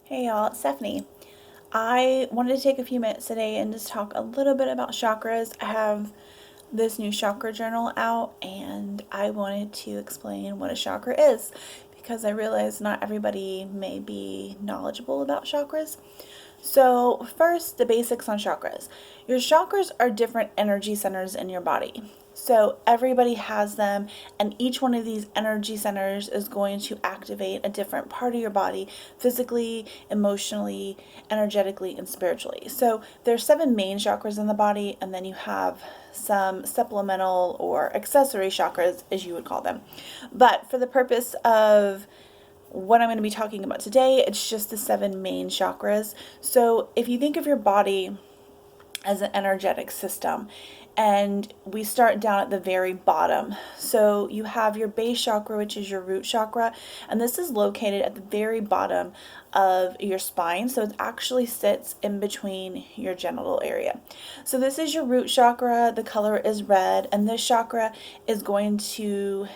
Hey y'all, it's Stephanie. I wanted to take a few minutes today and just talk a little bit about chakras. I have this new chakra journal out and I wanted to explain what a chakra is because I realize not everybody may be knowledgeable about chakras. So, first, the basics on chakras. Your chakras are different energy centers in your body. So, everybody has them, and each one of these energy centers is going to activate a different part of your body physically, emotionally, energetically, and spiritually. So, there's 7 main chakras in the body, and then you have some supplemental or accessory chakras, as you would call them. But for the purpose of what I'm going to be talking about today, it's just the 7 main chakras. So if you think of your body as an energetic system, and we start down at the very bottom. So you have your base chakra, which is your root chakra, and this is located at the very bottom of your spine. So it actually sits in between your genital area. So this is your root chakra. The color is red, and this chakra is going to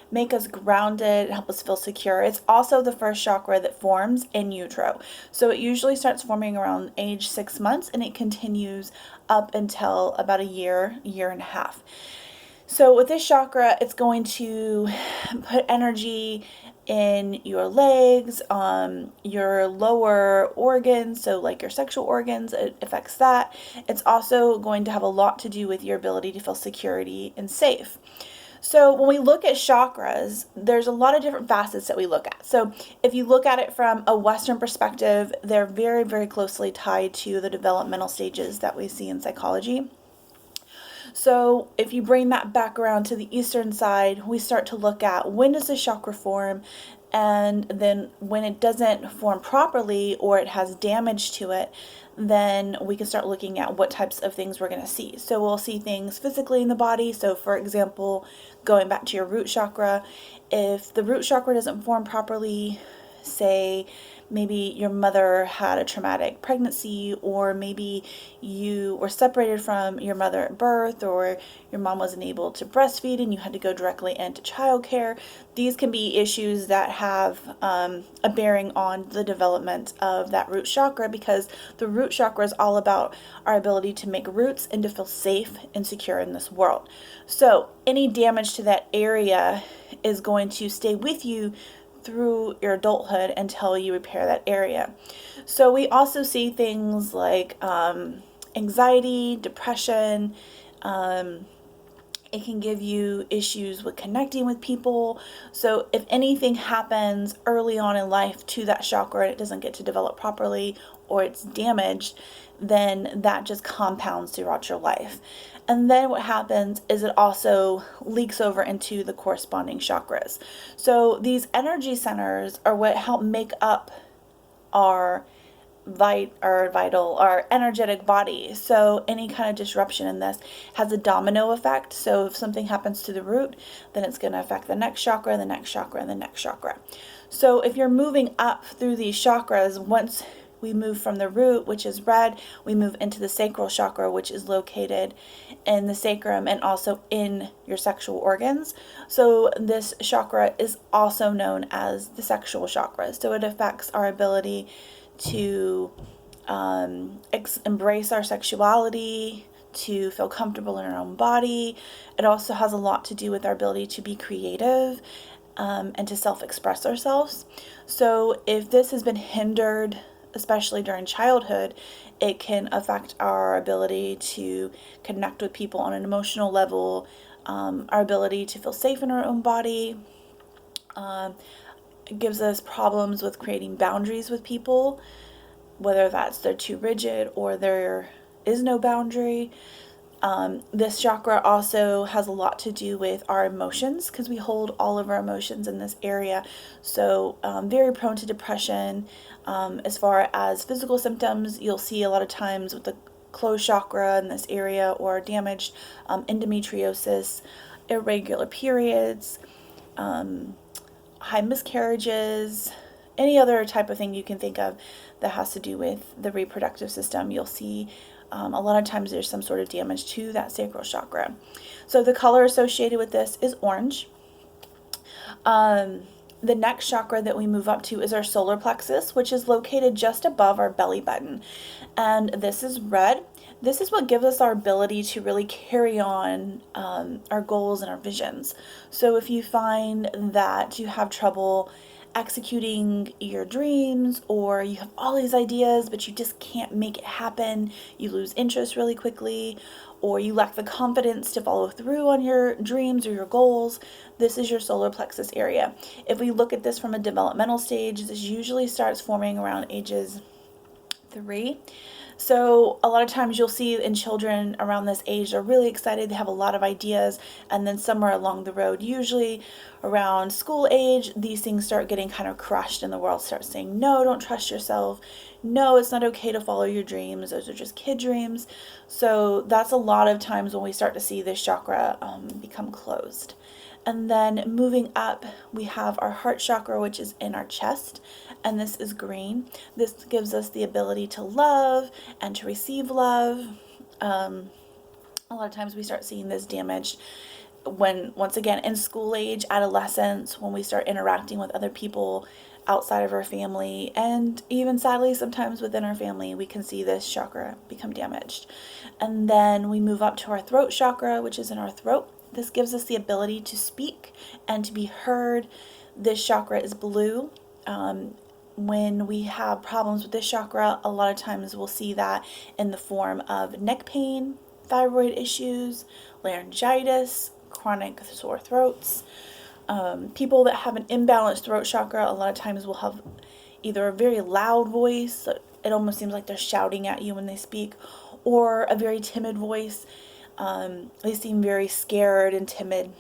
make us grounded, help us feel secure. It's also the first chakra that forms in utero. So it usually starts forming around age 6 months and it continues up until about a year, year and a half. So with this chakra, it's going to put energy in your legs, your lower organs, so like your sexual organs, it affects that. It's also going to have a lot to do with your ability to feel security and safe. So when we look at chakras, there's a lot of different facets that we look at. So if you look at it from a Western perspective, they're very, very closely tied to the developmental stages that we see in psychology. So if you bring that back around to the Eastern side, we start to look at when does the chakra form, and then when it doesn't form properly or it has damage to it, then we can start looking at what types of things we're going to see. So we'll see things physically in the body. So for example, going back to your root chakra, if the root chakra doesn't form properly, say maybe your mother had a traumatic pregnancy, or maybe you were separated from your mother at birth, or your mom wasn't able to breastfeed and you had to go directly into childcare. These can be issues that have a bearing on the development of that root chakra, because the root chakra is all about our ability to make roots and to feel safe and secure in this world. So any damage to that area is going to stay with you through your adulthood until you repair that area. So we also see things like anxiety, depression. It can give you issues with connecting with people. So if anything happens early on in life to that chakra and it doesn't get to develop properly, or it's damaged, then that just compounds throughout your life. And then what happens is it also leaks over into the corresponding chakras. So these energy centers are what help make up our our energetic body. So any kind of disruption in this has a domino effect. So if something happens to the root, then it's going to affect the next chakra, the next chakra, and the next chakra. So if you're moving up through these chakras, once we move from the root, which is red, we move into the sacral chakra, which is located in the sacrum and also in your sexual organs. So this chakra is also known as the sexual chakra. So it affects our ability to embrace our sexuality, to feel comfortable in our own body. It also has a lot to do with our ability to be creative and to self-express ourselves. So if this has been hindered, especially during childhood, it can affect our ability to connect with people on an emotional level, our ability to feel safe in our own body. It gives us problems with creating boundaries with people, whether that's they're too rigid or there is no boundary. This chakra also has a lot to do with our emotions, because we hold all of our emotions in this area. So very prone to depression. As far as physical symptoms, you'll see a lot of times with the closed chakra in this area, or damaged endometriosis, irregular periods, high miscarriages, any other type of thing you can think of that has to do with the reproductive system. You'll see a lot of times there's some sort of damage to that sacral chakra. So the color associated with this is orange. The next chakra that we move up to is our solar plexus, which is located just above our belly button. And this is red. This is what gives us our ability to really carry on our goals and our visions. So if you find that you have trouble executing your dreams, or you have all these ideas but you just can't make it happen, you lose interest really quickly, or you lack the confidence to follow through on your dreams or your goals, this is your solar plexus area. If we look at this from a developmental stage, this usually starts forming around ages 3. So a lot of times you'll see in children around this age, they're really excited, they have a lot of ideas, and then somewhere along the road, usually around school age, these things start getting kind of crushed and the world starts saying, no, don't trust yourself. No, it's not okay to follow your dreams. Those are just kid dreams. So that's a lot of times when we start to see this chakra become closed. And then moving up, we have our heart chakra, which is in our chest, and this is green. This gives us the ability to love and to receive love. A lot of times we start seeing this damaged when, once again, in school age, adolescence, when we start interacting with other people outside of our family, and even sadly sometimes within our family, we can see this chakra become damaged. And then we move up to our throat chakra, which is in our throat. This gives us the ability to speak and to be heard. This chakra is blue. When we have problems with this chakra, a lot of times we'll see that in the form of neck pain, thyroid issues, laryngitis, chronic sore throats. People that have an imbalanced throat chakra, a lot of times will have either a very loud voice, it almost seems like they're shouting at you when they speak, or a very timid voice. They seem very scared and timid.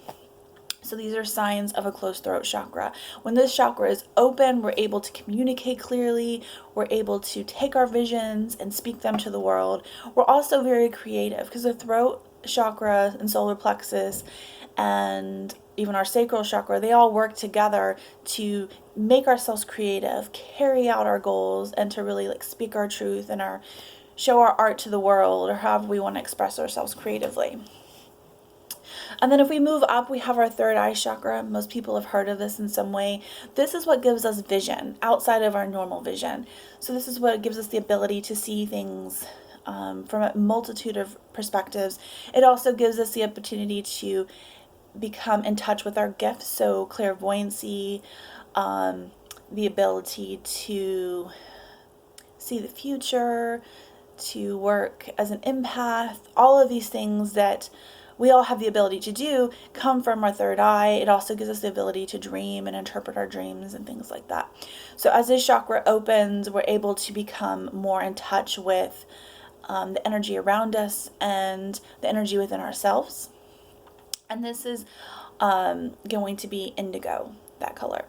So these are signs of a closed throat chakra. When this chakra is open, we're able to communicate clearly. We're able to take our visions and speak them to the world. We're also very creative because the throat chakra and solar plexus and even our sacral chakra, they all work together to make ourselves creative, carry out our goals, and to really speak our truth and show our art to the world, or however we want to express ourselves creatively. And then if we move up, we have our third eye chakra. Most people have heard of this in some way. This is what gives us vision outside of our normal vision. So this is what gives us the ability to see things from a multitude of perspectives. It also gives us the opportunity to become in touch with our gifts. So clairvoyancy, the ability to see the future, to work as an empath, all of these things that we all have the ability to do come from our third eye. It also gives us the ability to dream and interpret our dreams and things like that. So as this chakra opens, we're able to become more in touch with the energy around us and the energy within ourselves. And this is going to be indigo, that color.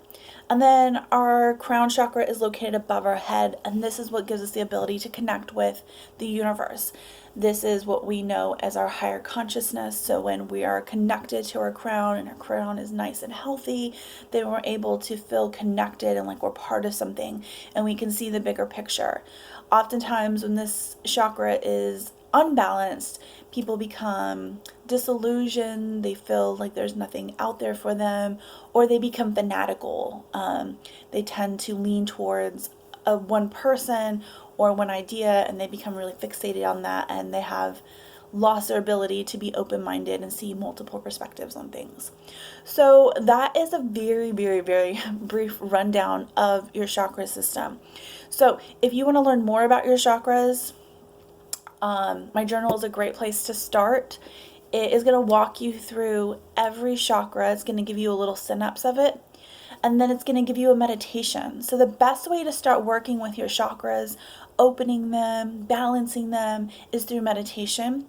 And then our crown chakra is located above our head, and this is what gives us the ability to connect with the universe. This is what we know as our higher consciousness. So when we are connected to our crown and our crown is nice and healthy, then we're able to feel connected and like we're part of something, and we can see the bigger picture. Oftentimes when this chakra is unbalanced, people become disillusioned, they feel like there's nothing out there for them, or they become fanatical. They tend to lean towards one person or one idea, and they become really fixated on that, and they have lost their ability to be open-minded and see multiple perspectives on things. So that is a very, very, very brief rundown of your chakra system. So if you want to learn more about your chakras, my journal is a great place to start. It is going to walk you through every chakra. It's going to give you a little synapse of it, and then it's going to give you a meditation. So the best way to start working with your chakras, opening them, balancing them, is through meditation.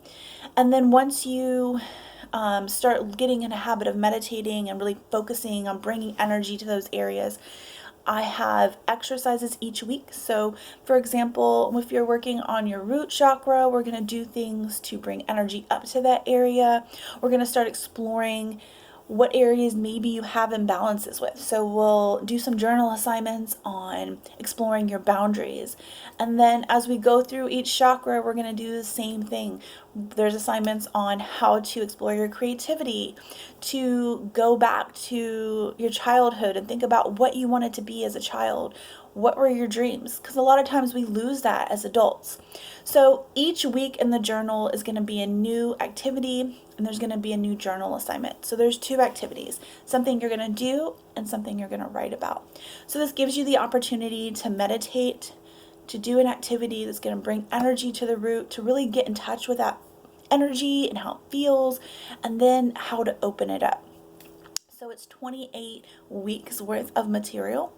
And then once you start getting in a habit of meditating and really focusing on bringing energy to those areas, I have exercises each week. So for example, if you're working on your root chakra, we're going to do things to bring energy up to that area. We're going to start exploring what areas maybe you have imbalances with. So we'll do some journal assignments on exploring your boundaries. And then as we go through each chakra, we're going to do the same thing. There's assignments on how to explore your creativity, to go back to your childhood and think about what you wanted to be as a child. What were your dreams? Because a lot of times we lose that as adults. So each week in the journal is going to be a new activity, and there's going to be a new journal assignment. So there's two activities, something you're going to do and something you're going to write about. So this gives you the opportunity to meditate, to do an activity that's going to bring energy to the root, to really get in touch with that energy and how it feels, and then how to open it up. So it's 28 weeks worth of material.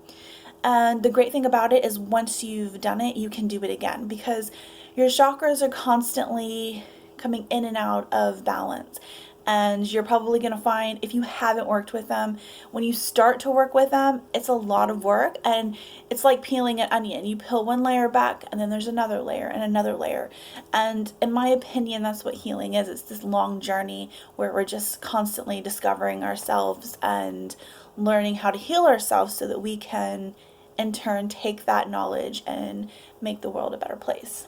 And the great thing about it is once you've done it, you can do it again, because your chakras are constantly coming in and out of balance. And you're probably going to find, if you haven't worked with them, when you start to work with them, it's a lot of work, and it's like peeling an onion. You peel one layer back and then there's another layer and another layer. And in my opinion, that's what healing is. It's this long journey where we're just constantly discovering ourselves and learning how to heal ourselves so that we can in turn take that knowledge and make the world a better place.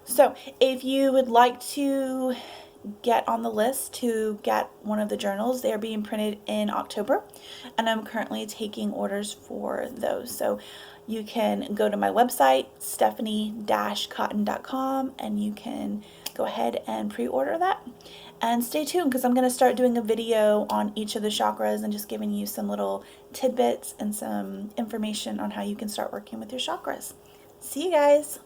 So if you would like to get on the list to get one of the journals, they are being printed in October, and I'm currently taking orders for those. So you can go to my website, stephanie-cotton.com, and you can go ahead and pre-order that. And stay tuned, because I'm going to start doing a video on each of the chakras and just giving you some little tidbits and some information on how you can start working with your chakras. See you guys!